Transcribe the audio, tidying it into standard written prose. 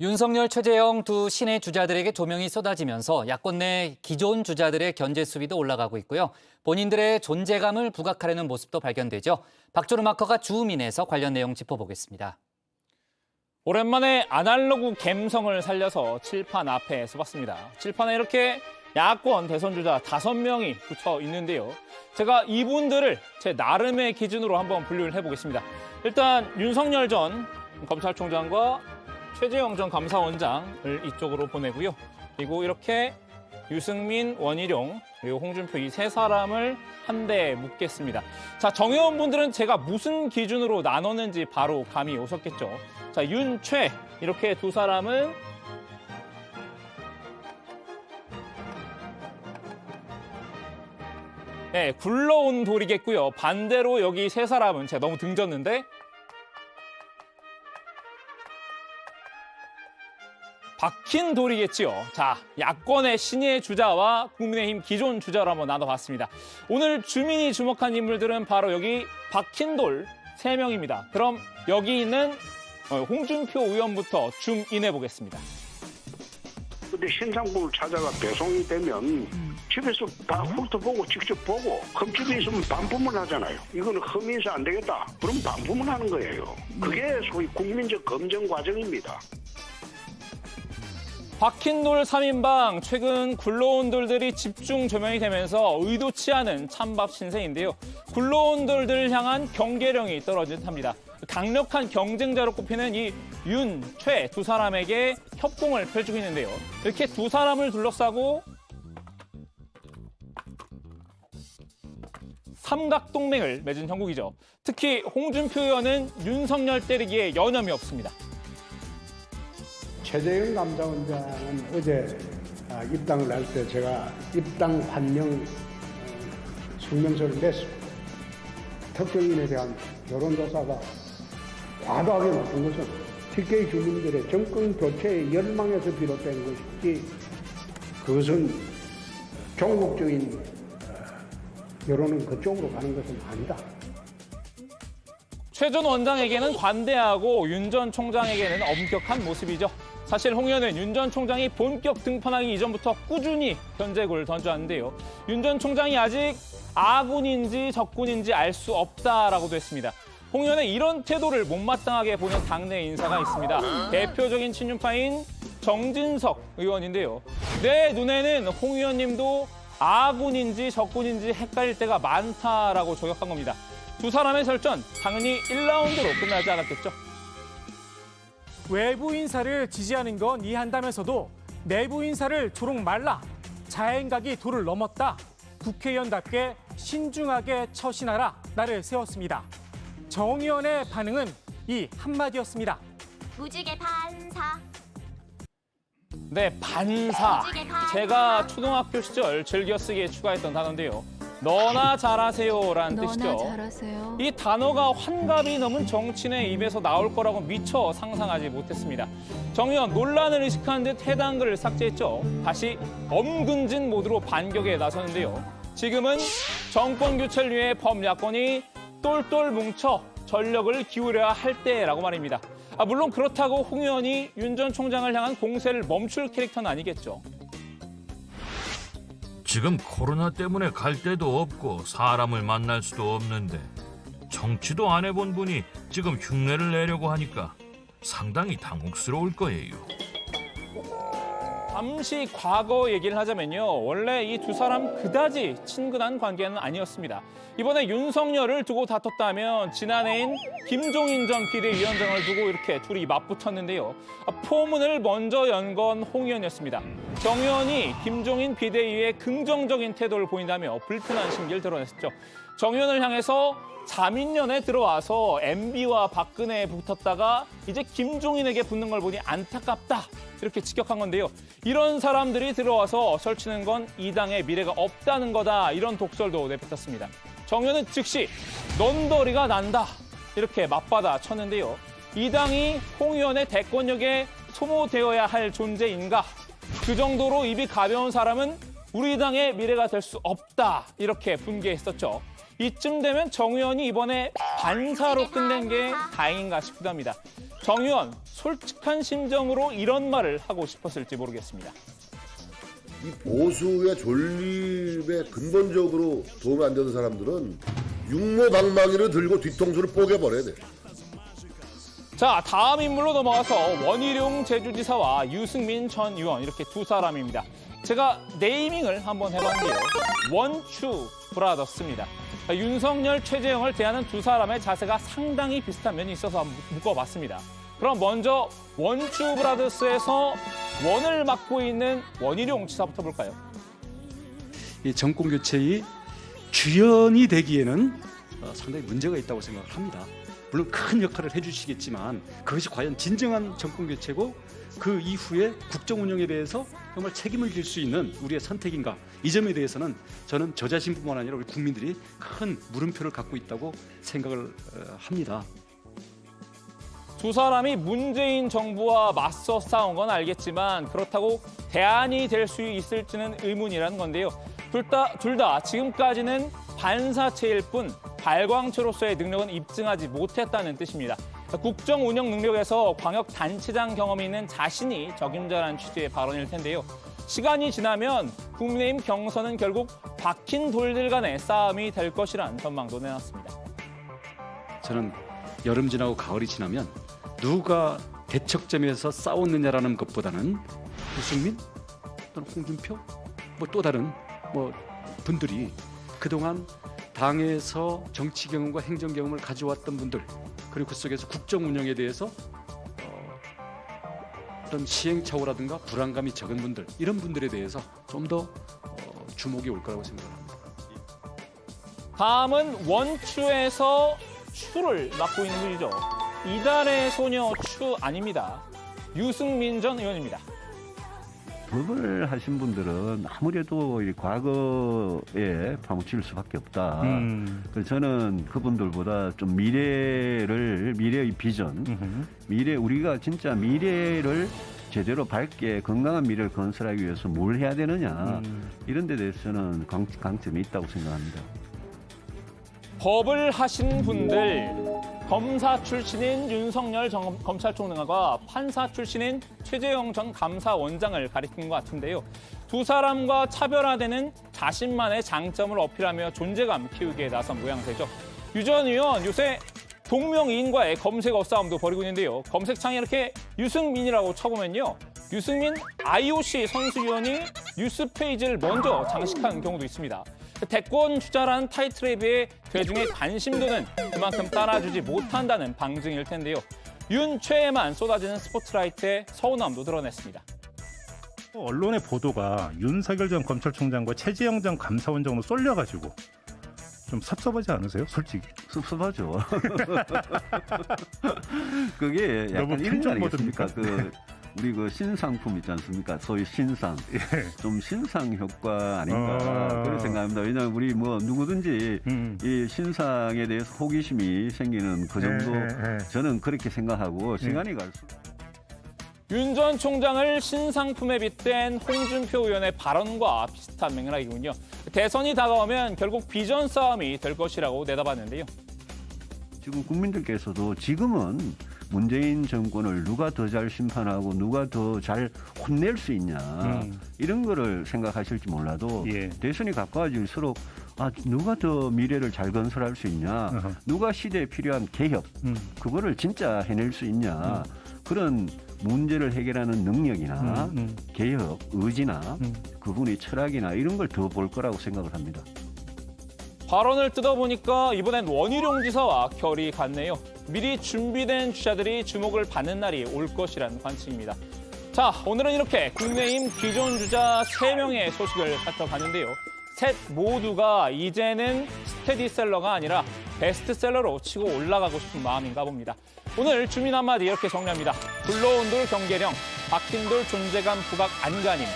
윤석열, 최재형 두 신의 주자들에게 조명이 쏟아지면서 야권 내 기존 주자들의 견제 수위도 올라가고 있고요. 본인들의 존재감을 부각하려는 모습도 발견되죠. 박조르 마커가 주우민에서 관련 내용 짚어보겠습니다. 오랜만에 아날로그 감성을 살려서 칠판 앞에 서봤습니다. 칠판에 이렇게 야권 대선 주자 5명이 붙어 있는데요. 제가 이분들을 제 나름의 기준으로 한번 분류를 해보겠습니다. 일단 윤석열 전 검찰총장과 최재형 전 감사원장을 이쪽으로 보내고요. 그리고 이렇게 유승민, 원희룡, 그리고 홍준표 이 세 사람을 한데 묶겠습니다. 자, 정의원분들은 제가 무슨 기준으로 나눴는지 바로 감이 오셨겠죠. 자, 윤, 최 이렇게 두 사람은 네, 굴러온 돌이겠고요. 반대로 여기 세 사람은 제가 너무 등졌는데 박힌 돌이겠지요. 자, 야권의 신의 주자와 국민의힘 기존 주자로 한번 나눠봤습니다. 오늘 주민이 주목한 인물들은 바로 여기 박힌 돌 3명입니다. 그럼 여기 있는 홍준표 의원부터 줌인해 보겠습니다. 근데 신상품을 찾아가 배송이 되면 집에서 다 훑어보고 직접 보고 흠집이 있으면 반품을 하잖아요. 이거는 흠이서 안 되겠다. 그럼 반품을 하는 거예요. 그게 소위 국민적 검증 과정입니다. 박힌 돌 3인방, 최근 굴러온 돌들이 집중 조명이 되면서 의도치 않은 찬밥 신세인데요. 굴러온 돌들을 향한 경계령이 떨어진 듯합니다. 강력한 경쟁자로 꼽히는 이 윤, 최 두 사람에게 협공을 펼치고 있는데요. 이렇게 두 사람을 둘러싸고 삼각동맹을 맺은 형국이죠. 특히 홍준표 의원은 윤석열 때리기에 여념이 없습니다. 최재형 감사원장은 어제 입당을 할 때 제가 입당 환영 성명서를 냈습니다. 특정인에 대한 여론조사가 과도하게 높은 것은 TK 주민들의 정권 교체의 열망에서 비롯된 것이지 그것은 종국적인 여론은 그쪽으로 가는 것은 아니다. 최 전 원장에게는 관대하고 윤 전 총장에게는 엄격한 모습이죠. 사실 홍 의원은 윤 전 총장이 본격 등판하기 이전부터 꾸준히 견제구를 던져왔는데요. 윤 전 총장이 아직 아군인지 적군인지 알 수 없다라고도 했습니다. 홍 의원은 이런 태도를 못마땅하게 보는 당내 인사가 있습니다. 대표적인 친윤파인 정진석 의원인데요. 내 눈에는 홍 의원님도 아군인지 적군인지 헷갈릴 때가 많다라고 저격한 겁니다. 두 사람의 설전 당연히 1라운드로 끝나지 않았겠죠. 외부 인사를 지지하는 건 이해한다면서도 내부 인사를 조롱 말라. 자행각이 도를 넘었다. 국회의원답게 신중하게 처신하라. 나를 세웠습니다. 정 의원의 반응은 이 한마디였습니다. 무지개 반사. 네, 반사. 제가 초등학교 시절 즐겨 쓰기에 추가했던 단어인데요. 너나 잘하세요라는 뜻이죠. 너나 잘하세요. 이 단어가 환갑이 넘은 정치인의 입에서 나올 거라고 미처 상상하지 못했습니다. 정 의원 논란을 의식한 듯 해당 글을 삭제했죠. 다시 엄근진 모드로 반격에 나섰는데요. 지금은 정권 교체를 위해 범야권이 똘똘 뭉쳐 전력을 기울여야 할 때라고 말입니다. 물론 그렇다고 홍 의원이 윤 전 총장을 향한 공세를 멈출 캐릭터는 아니겠죠. 지금 코로나 때문에 갈 데도 없고 사람을 만날 수도 없는데 정치도 안 해본 분이 지금 흉내를 내려고 하니까 상당히 당혹스러울 거예요. 잠시 과거 얘기를 하자면요. 원래 이 두 사람 그다지 친근한 관계는 아니었습니다. 이번에 윤석열을 두고 다퉜다면 지난해인 김종인 전 비대위원장을 두고 이렇게 둘이 맞붙었는데요. 포문을 먼저 연 건 홍 의원이었습니다. 정 의원이 김종인 비대위의 긍정적인 태도를 보인다며 불편한 심기를 드러냈었죠. 정 의원을 향해서 자민련에 들어와서 MB와 박근혜에 붙었다가 이제 김종인에게 붙는 걸 보니 안타깝다. 이렇게 직격한 건데요. 이런 사람들이 들어와서 설치는 건 이 당의 미래가 없다는 거다. 이런 독설도 내뱉었습니다. 정 의원은 즉시 넌더리가 난다. 이렇게 맞받아 쳤는데요. 이 당이 홍 의원의 대권력에 소모되어야 할 존재인가? 그 정도로 입이 가벼운 사람은 우리 당의 미래가 될 수 없다. 이렇게 분개했었죠. 이쯤 되면 정 의원이 이번에 반사로 끝낸 게 다행인가 싶기도 합니다. 정 의원, 솔직한 심정으로 이런 말을 하고 싶었을지 모르겠습니다. 이 보수의 존립에 근본적으로 도움이 안 되는 사람들은 육모방망이를 들고 뒤통수를 뽀개버려야 돼. 자, 다음 인물로 넘어가서 원희룡 제주지사와 유승민 전 의원 이렇게 두 사람입니다. 제가 네이밍을 한번 해봤는데요. 원추 브라더스입니다. 윤석열, 최재형을 대하는 두 사람의 자세가 상당히 비슷한 면이 있어서 한번 묶어봤습니다. 그럼 먼저 원추 브라더스에서 원을 맡고 있는 원희룡 지사부터 볼까요? 이 정권 교체의 주연이 되기에는 상당히 문제가 있다고 생각을 합니다. 물론 큰 역할을 해주시겠지만 그것이 과연 진정한 정권 교체고 그 이후에 국정 운영에 대해서 정말 책임을 질 수 있는 우리의 선택인가, 이 점에 대해서는 저는 저 자신뿐만 아니라 우리 국민들이 큰 물음표를 갖고 있다고 생각을 합니다. 두 사람이 문재인 정부와 맞서 싸운 건 알겠지만 그렇다고 대안이 될 수 있을지는 의문이라는 건데요. 둘 다 지금까지는 반사체일 뿐 발광체로서의 능력은 입증하지 못했다는 뜻입니다. 국정 운영 능력에서 광역단체장 경험이 있는 자신이 적임자라는 취지의 발언일 텐데요. 시간이 지나면 국민의힘 경선은 결국 박힌 돌들 간의 싸움이 될 것이란 전망도 내놨습니다. 저는 여름 지나고 가을이 지나면 누가 대척점에서 싸웠느냐라는 것보다는 유승민 또는 홍준표 또 다른 분들이 그동안 당에서 정치 경험과 행정 경험을 가져왔던 분들, 그리고 그 속에서 국정 운영에 대해서 어떤 시행착오라든가 불안감이 적은 분들, 이런 분들에 대해서 좀 더 주목이 올 거라고 생각합니다. 다음은 원추에서 추를 맡고 있는 분이죠. 이달의 소녀 추 아닙니다. 유승민 전 의원입니다. 법을 하신 분들은 아무래도 이 과거에 파묻힐 수밖에 없다. 그래서 저는 그분들보다 좀 미래의 비전, 우리가 진짜 미래를 제대로 밝게 건강한 미래를 건설하기 위해서 뭘 해야 되느냐, 이런 데 대해서는 강점이 있다고 생각합니다. 법을 하신 분들, 검사 출신인 윤석열 전 검찰총장과 판사 출신인 최재형 전 감사원장을 가리킨 것 같은데요. 두 사람과 차별화되는 자신만의 장점을 어필하며 존재감 키우기에 나선 모양새죠. 유 전 의원 요새 동명이인과의 검색어 싸움도 벌이고 있는데요. 검색창에 이렇게 유승민이라고 쳐보면요. 유승민 IOC 선수위원이 뉴스 페이지를 먼저 장식한 경우도 있습니다. 대권 주자라는 타이틀에 비해 대중의 관심도는 그만큼 따라주지 못한다는 방증일 텐데요. 윤최에만 쏟아지는 스포트라이트의 서운함도 드러냈습니다. 언론의 보도가 윤석열 전 검찰총장과 최재형 전 감사원장으로 쏠려가지고 좀 섭섭하지 않으세요? 솔직히. 섭섭하죠. 그게 약간 이런 거 아니겠습니까? 우리 신상품 있지 않습니까? 소위 신상. 좀 신상 효과 아닌가 그런 생각합니다. 왜냐하면 우리 누구든지 이 신상에 대해서 호기심이 생기는 그 정도 저는 그렇게 생각하고 시간이 갈수록 윤 전 총장을 신상품에 빗댄 홍준표 의원의 발언과 비슷한 맥락이군요. 대선이 다가오면 결국 비전 싸움이 될 것이라고 내다봤는데요. 지금 국민들께서도 지금은 문재인 정권을 누가 더 잘 심판하고 누가 더 잘 혼낼 수 있냐 이런 거를 생각하실지 몰라도 대선이 가까워질수록 누가 더 미래를 잘 건설할 수 있냐, 누가 시대에 필요한 개혁 그거를 진짜 해낼 수 있냐, 그런 문제를 해결하는 능력이나 개혁 의지나 그분의 철학이나 이런 걸 더 볼 거라고 생각을 합니다. 발언을 뜯어보니까 이번엔 원희룡 지사와 결이 같네요. 미리 준비된 주자들이 주목을 받는 날이 올 것이란 관측입니다. 자, 오늘은 이렇게 국민의힘 기존 주자 3명의 소식을 살펴봤는데요. 셋 모두가 이제는 스테디셀러가 아니라 베스트셀러로 치고 올라가고 싶은 마음인가 봅니다. 오늘 주민 한마디 이렇게 정리합니다. 불러온 돌 경계령, 박힌 돌 존재감 부각 안간힘,